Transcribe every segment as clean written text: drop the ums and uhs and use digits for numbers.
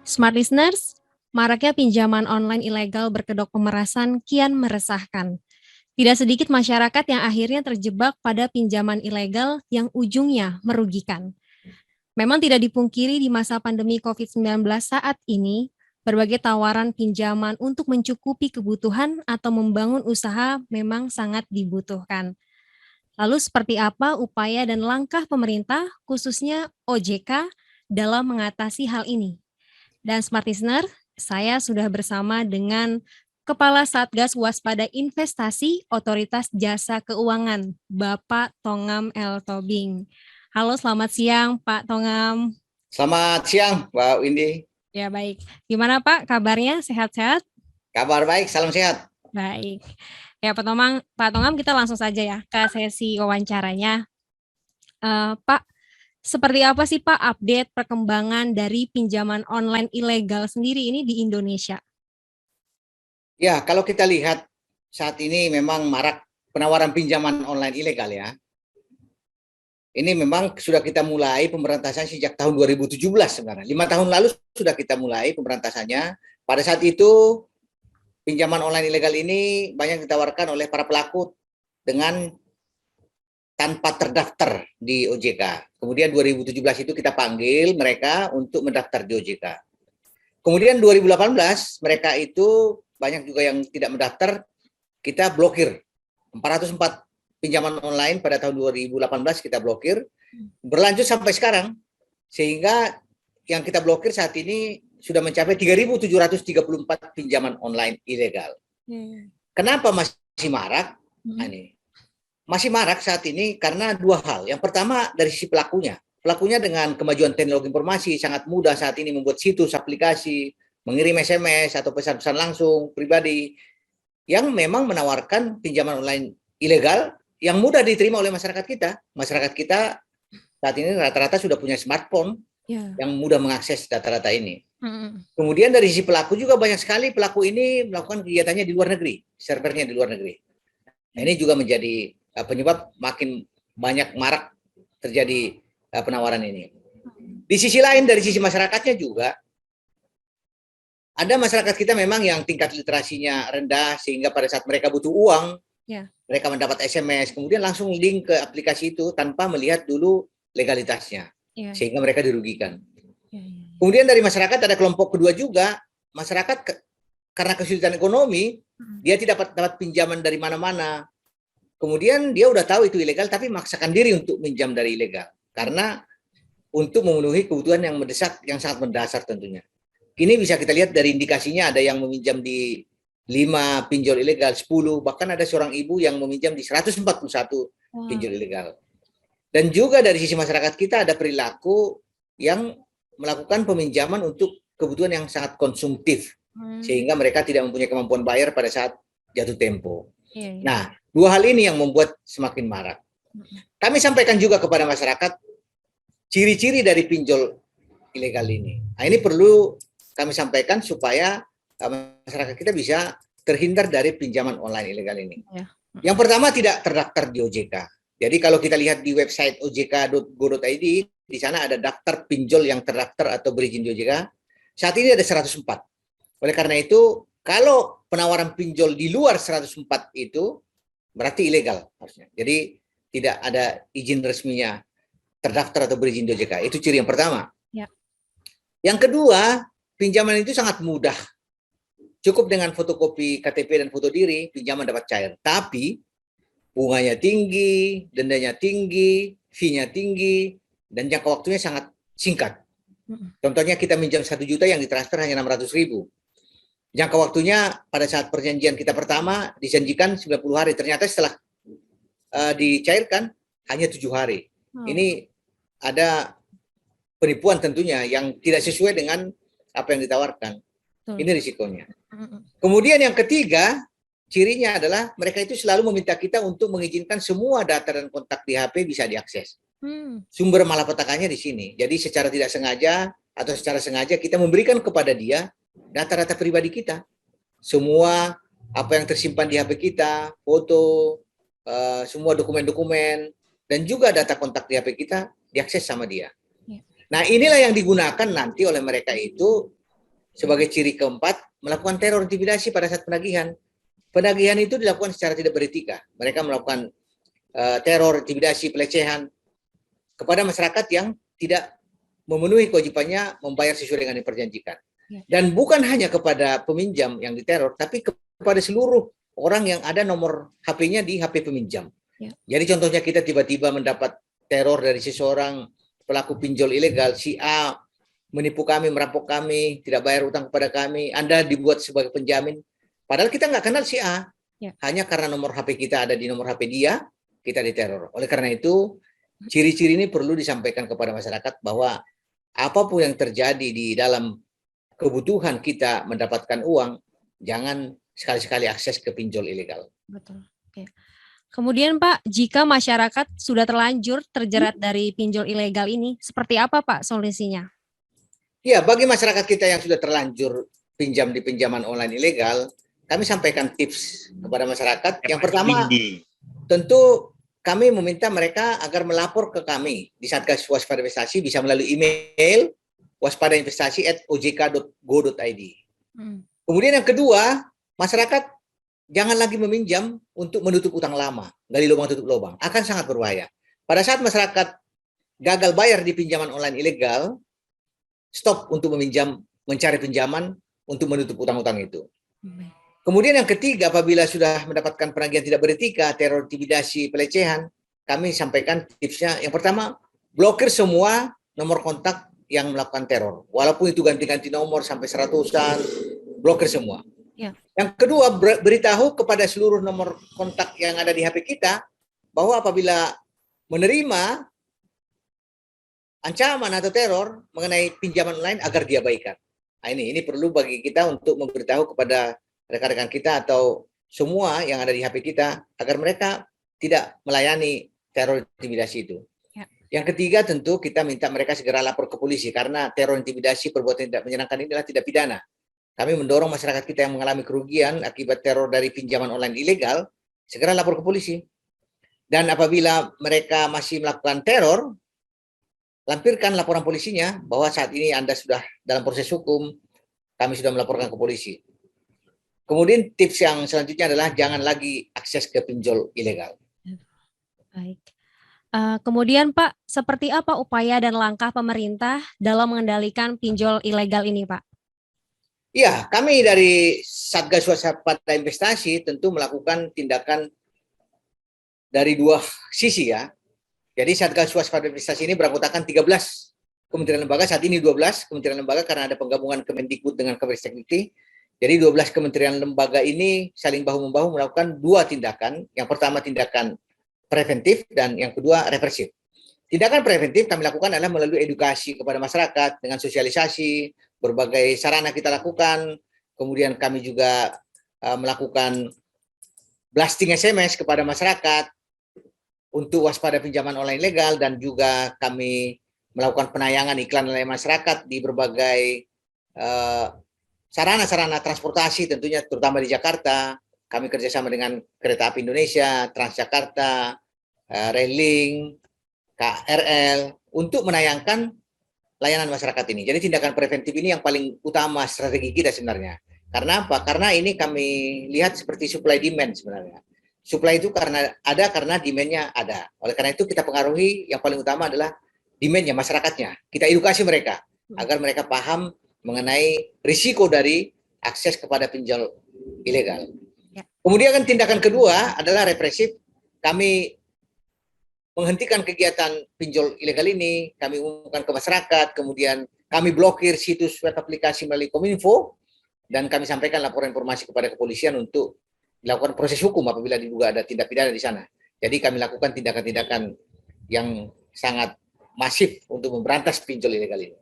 Smart listeners, maraknya pinjaman online ilegal berkedok pemerasan kian meresahkan. Tidak sedikit masyarakat yang akhirnya terjebak pada pinjaman ilegal yang ujungnya merugikan. Memang tidak dipungkiri di masa pandemi COVID-19 saat ini, berbagai tawaran pinjaman untuk mencukupi kebutuhan atau membangun usaha memang sangat dibutuhkan. Lalu seperti apa upaya dan langkah pemerintah, khususnya OJK, dalam mengatasi hal ini? Dan Smart Listener, saya sudah bersama dengan Kepala Satgas Waspada Investasi Otoritas Jasa Keuangan, Bapak Tongam L. Tobing. Halo, selamat siang Pak Tongam. Selamat siang, Mbak Windy. Ya baik, gimana Pak kabarnya? Sehat-sehat? Kabar baik, salam sehat. Baik. Ya Pak Tongam, kita langsung saja ya ke sesi wawancaranya. Pak, seperti apa sih Pak update perkembangan dari pinjaman online ilegal sendiri ini di Indonesia? Ya, kalau kita lihat saat ini memang marak penawaran pinjaman online ilegal ya. Ini memang sudah kita mulai pemberantasan sejak tahun 2017 sebenarnya. 5 tahun lalu sudah kita mulai pemberantasannya. Pada saat itu pinjaman online ilegal ini banyak ditawarkan oleh para pelaku dengan tanpa terdaftar di OJK. Kemudian 2017 itu kita panggil mereka untuk mendaftar di OJK. Kemudian 2018 mereka itu banyak juga yang tidak mendaftar, kita blokir. 404 pinjaman online pada tahun 2018 kita blokir, berlanjut sampai sekarang, sehingga yang kita blokir saat ini sudah mencapai 3.734 pinjaman online ilegal. Kenapa masih marak? Ini masih marak saat ini karena dua hal. Yang pertama dari sisi pelakunya. Pelakunya dengan kemajuan teknologi informasi sangat mudah saat ini membuat situs, aplikasi, mengirim SMS atau pesan-pesan langsung pribadi yang memang menawarkan pinjaman online ilegal yang mudah diterima oleh masyarakat kita. Masyarakat kita saat ini rata-rata sudah punya smartphone yang mudah mengakses data-data ini. Kemudian dari sisi pelaku juga banyak sekali pelaku ini melakukan kegiatannya di luar negeri, servernya di luar negeri. Nah, ini juga menjadi penyebab makin banyak marak terjadi penawaran ini. Di sisi lain dari sisi masyarakatnya juga ada masyarakat kita memang yang tingkat literasinya rendah sehingga pada saat mereka butuh uang, mereka mendapat SMS, kemudian langsung link ke aplikasi itu tanpa melihat dulu legalitasnya, sehingga mereka dirugikan. Kemudian dari masyarakat ada kelompok kedua juga, masyarakat karena kesulitan ekonomi, dia tidak dapat pinjaman dari mana-mana. Kemudian dia udah tahu itu ilegal, tapi maksakan diri untuk minjam dari ilegal. Karena untuk memenuhi kebutuhan yang mendesak, yang sangat mendasar tentunya. Ini bisa kita lihat dari indikasinya, ada yang meminjam di 5 pinjol ilegal, 10, bahkan ada seorang ibu yang meminjam di 141 pinjol ilegal. Dan juga dari sisi masyarakat kita ada perilaku yang melakukan peminjaman untuk kebutuhan yang sangat konsumtif, sehingga mereka tidak mempunyai kemampuan bayar pada saat jatuh tempo. Nah, dua hal ini yang membuat semakin marak. Kami sampaikan juga kepada masyarakat ciri-ciri dari pinjol ilegal ini. Nah, ini perlu kami sampaikan supaya masyarakat kita bisa terhindar dari pinjaman online ilegal ini. Yang pertama, tidak terdaftar di OJK. Jadi kalau kita lihat di website ojk.go.id, di sana ada daftar pinjol yang terdaftar atau berizin di OJK. Saat ini ada 104. Oleh karena itu, kalau penawaran pinjol di luar 104 itu berarti ilegal harusnya. Jadi tidak ada izin resminya terdaftar atau berizin di OJK. Itu ciri yang pertama. Yang kedua, pinjaman itu sangat mudah. Cukup dengan fotokopi KTP dan foto diri, pinjaman dapat cair. Tapi bunganya tinggi, dendanya tinggi, fee-nya tinggi, dan jangka waktunya sangat singkat. Contohnya kita minjam 1 juta yang ditransfer hanya 600.000. Jangka waktunya pada saat perjanjian kita pertama dijanjikan 90 hari. Ternyata setelah dicairkan hanya 7 hari. Ini ada penipuan tentunya yang tidak sesuai dengan apa yang ditawarkan. Ini risikonya. Kemudian yang ketiga, cirinya adalah mereka itu selalu meminta kita untuk mengizinkan semua data dan kontak di HP bisa diakses. Sumber malapetakannya di sini. Jadi secara tidak sengaja atau secara sengaja kita memberikan kepada dia data-data pribadi kita. Semua apa yang tersimpan di HP kita, foto, semua dokumen-dokumen, dan juga data kontak di HP kita diakses sama dia. Nah, inilah yang digunakan nanti oleh mereka itu Sebagai ciri keempat, melakukan teror intimidasi pada saat penagihan. Penagihan itu dilakukan secara tidak beretika. Mereka melakukan teror, intimidasi, pelecehan kepada masyarakat yang tidak memenuhi kewajibannya membayar sesuai dengan yang diperjanjikan. Dan bukan hanya kepada peminjam yang diteror, tapi kepada seluruh orang yang ada nomor HP-nya di HP peminjam. Jadi contohnya kita tiba-tiba mendapat teror dari seseorang pelaku pinjol ilegal, si A menipu kami, merampok kami, tidak bayar utang kepada kami, Anda dibuat sebagai penjamin. Padahal kita nggak kenal si A, hanya karena nomor HP kita ada di nomor HP dia, kita diteror. Oleh karena itu, ciri-ciri ini perlu disampaikan kepada masyarakat bahwa apapun yang terjadi di dalam kebutuhan kita mendapatkan uang, jangan sekali-sekali akses ke pinjol ilegal. Betul. Oke. Kemudian Pak, jika masyarakat sudah terlanjur terjerat dari pinjol ilegal ini, seperti apa Pak solusinya? Ya, bagi masyarakat kita yang sudah terlanjur pinjam di pinjaman online ilegal, kami sampaikan tips kepada masyarakat. Yang pertama, tentu kami meminta mereka agar melapor ke kami di Satgas Waspada Investasi, bisa melalui email waspadainvestasi@ojk.go.id. Kemudian yang kedua, masyarakat jangan lagi meminjam untuk menutup utang lama, gali lubang tutup lubang, akan sangat berbahaya. Pada saat masyarakat gagal bayar di pinjaman online ilegal, stop untuk meminjam, mencari pinjaman untuk menutup utang-utang itu. Kemudian yang ketiga, apabila sudah mendapatkan penagihan tidak beretika, teror, intimidasi, pelecehan, kami sampaikan tipsnya. Yang pertama, blokir semua nomor kontak yang melakukan teror. Walaupun itu ganti-ganti nomor sampai 100-an, blokir semua. Yang kedua, beritahu kepada seluruh nomor kontak yang ada di HP kita bahwa apabila menerima ancaman atau teror mengenai pinjaman online agar diabaikan. Nah, ini perlu bagi kita untuk memberitahu kepada rekan-rekan kita atau semua yang ada di HP kita agar mereka tidak melayani teror intimidasi itu. Yang ketiga, tentu kita minta mereka segera lapor ke polisi karena teror intimidasi perbuatan tidak menyenangkan ini adalah tidak pidana. Kami mendorong masyarakat kita yang mengalami kerugian akibat teror dari pinjaman online ilegal segera lapor ke polisi. Dan apabila mereka masih melakukan teror, lampirkan laporan polisinya bahwa saat ini Anda sudah dalam proses hukum, kami sudah melaporkan ke polisi. Kemudian tips yang selanjutnya adalah jangan lagi akses ke pinjol ilegal. Baik. Kemudian Pak, seperti apa upaya dan langkah pemerintah dalam mengendalikan pinjol ilegal ini Pak? Ya, kami dari Satgas Waspada Investasi tentu melakukan tindakan dari dua sisi ya. Jadi Satgas Waspada Investasi ini beranggotakan 13 kementerian lembaga, saat ini 12 kementerian lembaga karena ada penggabungan Kemendikbud dengan Kemendikbud. Jadi 12 kementerian lembaga ini saling bahu-membahu melakukan dua tindakan. Yang pertama tindakan preventif dan yang kedua represif. Tindakan preventif kami lakukan adalah melalui edukasi kepada masyarakat dengan sosialisasi, berbagai sarana kita lakukan. Kemudian kami juga melakukan blasting SMS kepada masyarakat untuk waspada pinjaman online legal, dan juga kami melakukan penayangan iklan oleh masyarakat di berbagai sarana-sarana transportasi tentunya, terutama di Jakarta. Kami kerjasama dengan Kereta Api Indonesia, Transjakarta, Railing, KRL untuk menayangkan layanan masyarakat ini. Jadi tindakan preventif ini yang paling utama strategi kita sebenarnya. Karena apa? Karena ini kami lihat seperti supply demand sebenarnya. Supply itu karena demand-nya ada. Oleh karena itu kita pengaruhi yang paling utama adalah demand-nya, masyarakatnya. Kita edukasi mereka agar mereka paham mengenai risiko dari akses kepada pinjol ilegal. Kemudian kan tindakan kedua adalah represif. Kami menghentikan kegiatan pinjol ilegal ini, kami umumkan ke masyarakat, kemudian kami blokir situs web aplikasi melalui Kominfo, dan kami sampaikan laporan informasi kepada kepolisian untuk dilakukan proses hukum apabila diduga ada tindak pidana di sana. Jadi kami lakukan tindakan-tindakan yang sangat masif untuk memberantas pinjol ilegal ini.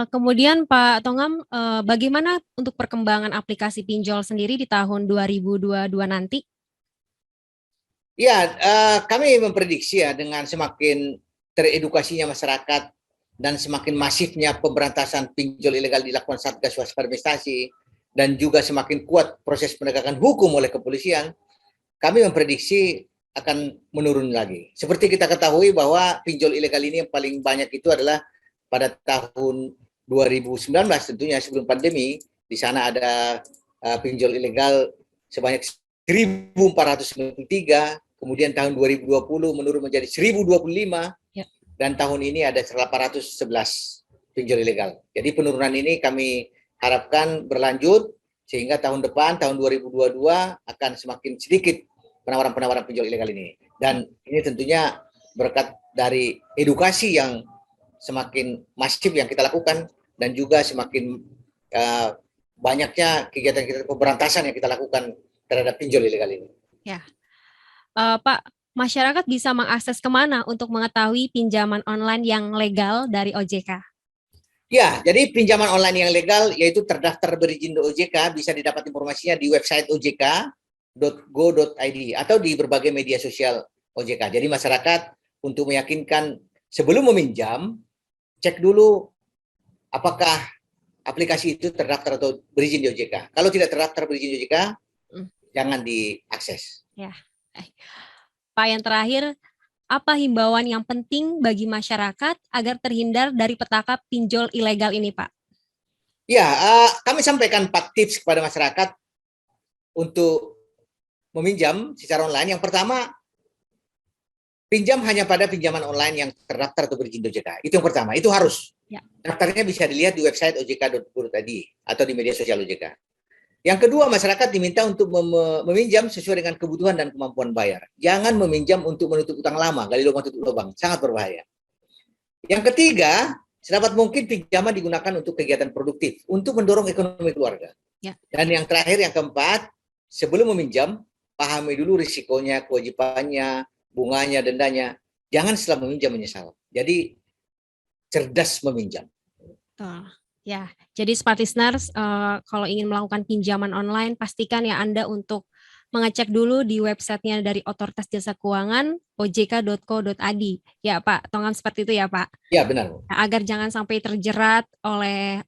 Kemudian Pak Tongam, bagaimana untuk perkembangan aplikasi pinjol sendiri di tahun 2022 nanti? Ya, kami memprediksi ya dengan semakin teredukasinya masyarakat dan semakin masifnya pemberantasan pinjol ilegal dilakukan Satgas Waspada Investasi dan juga semakin kuat proses penegakan hukum oleh kepolisian, kami memprediksi akan menurun lagi. Seperti kita ketahui bahwa pinjol ilegal ini yang paling banyak itu adalah pada tahun 2019 tentunya sebelum pandemi, di sana ada pinjol ilegal sebanyak 1.493, kemudian tahun 2020 menurun menjadi 1.025, dan tahun ini ada 811 pinjol ilegal. Jadi penurunan ini kami harapkan berlanjut sehingga tahun depan, tahun 2022 akan semakin sedikit penawaran-penawaran pinjol ilegal ini. Dan ini tentunya berkat dari edukasi yang semakin masif yang kita lakukan, dan juga semakin banyaknya kegiatan-kegiatan pemberantasan yang kita lakukan terhadap pinjol ilegal ini. Ya, Pak, masyarakat bisa mengakses kemana untuk mengetahui pinjaman online yang legal dari OJK? Ya, jadi pinjaman online yang legal yaitu terdaftar berizin OJK, bisa didapat informasinya di website ojk.go.id atau di berbagai media sosial OJK. Jadi masyarakat untuk meyakinkan sebelum meminjam, cek dulu apakah aplikasi itu terdaftar atau berizin di OJK. Kalau tidak terdaftar berizin di OJK, jangan diakses. Ya, Pak, yang terakhir, apa himbauan yang penting bagi masyarakat agar terhindar dari petaka pinjol ilegal ini, Pak? Ya, kami sampaikan 4 tips kepada masyarakat untuk meminjam secara online. Yang pertama, pinjam hanya pada pinjaman online yang terdaftar atau berizin OJK. Itu yang pertama, itu harus. Ya. Daftarnya bisa dilihat di website ojk.go.id atau di media sosial OJK. Yang kedua, masyarakat diminta untuk meminjam sesuai dengan kebutuhan dan kemampuan bayar. Jangan meminjam untuk menutup utang lama, gali lubang tutup lubang, sangat berbahaya. Yang ketiga, sedapat mungkin pinjaman digunakan untuk kegiatan produktif, untuk mendorong ekonomi keluarga. Ya. Dan yang terakhir, yang keempat, sebelum meminjam, pahami dulu risikonya, kewajibannya, bunganya, dendanya. Jangan setelah meminjam menyesal. Jadi cerdas meminjam. Ya, jadi smart listeners, kalau ingin melakukan pinjaman online, pastikan ya Anda untuk mengecek dulu di websitenya dari Otoritas Jasa Keuangan, ojk.co.id. Ya Pak, Tongam, seperti itu ya Pak? Ya, benar. Nah, agar jangan sampai terjerat oleh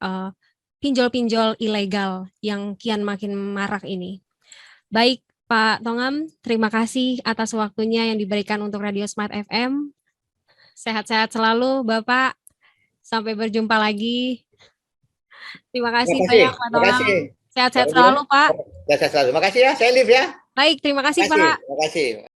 pinjol-pinjol ilegal yang kian makin marak ini. Baik, Pak Tongam, terima kasih atas waktunya yang diberikan untuk Radio Smart FM. Sehat-sehat selalu, Bapak. Sampai berjumpa lagi. Terima kasih banyak, Pak Tongam. Sehat-sehat selalu, Pak. Sehat selalu. Makasih ya, saya Liv ya. Baik, terima kasih, Pak. Terima kasih.